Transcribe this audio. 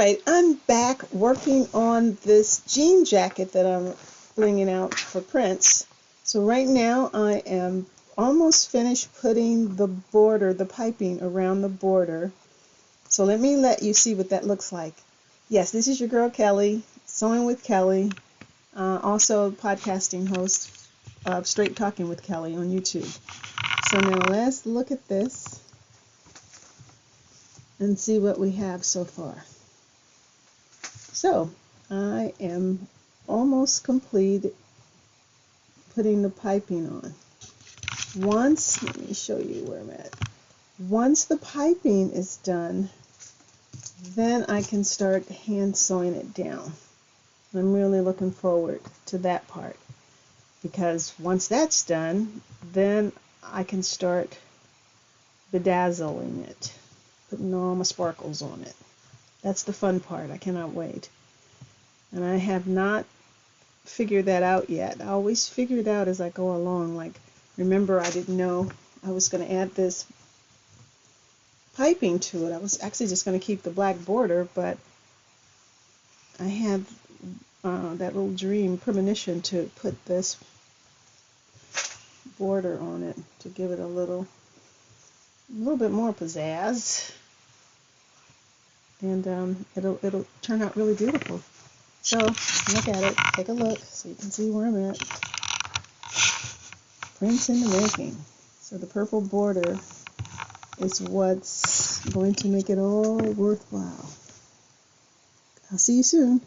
Alright, I'm back working on this jean jacket that I'm blinging out for prints. So right now I am almost finished putting the border, the piping around the border. So let you see what that looks like. Yes, this is your girl Kelly, Sewing with Kelly, also podcasting host of Straight Talking with Kelly on YouTube. So now let's look at this and see what we have so far. So I am almost complete putting the piping on. Let me show you where I'm at. Once the piping is done, then I can start hand sewing it down. I'm really looking forward to that part, because once that's done, then I can start bedazzling it, putting all my sparkles on it. That's the fun part. I cannot wait. And I have not figured that out yet. I always figure it out as I go along. Like, remember, I didn't know I was going to add this piping to it. I was actually just going to keep the black border, but I had that little dream premonition to put this border on it to give it a little bit more pizzazz, and it'll turn out really beautiful. So look at it, take a look so you can see where I'm at. Prints in the making. So the purple border is what's going to make it all worthwhile. I'll see you soon.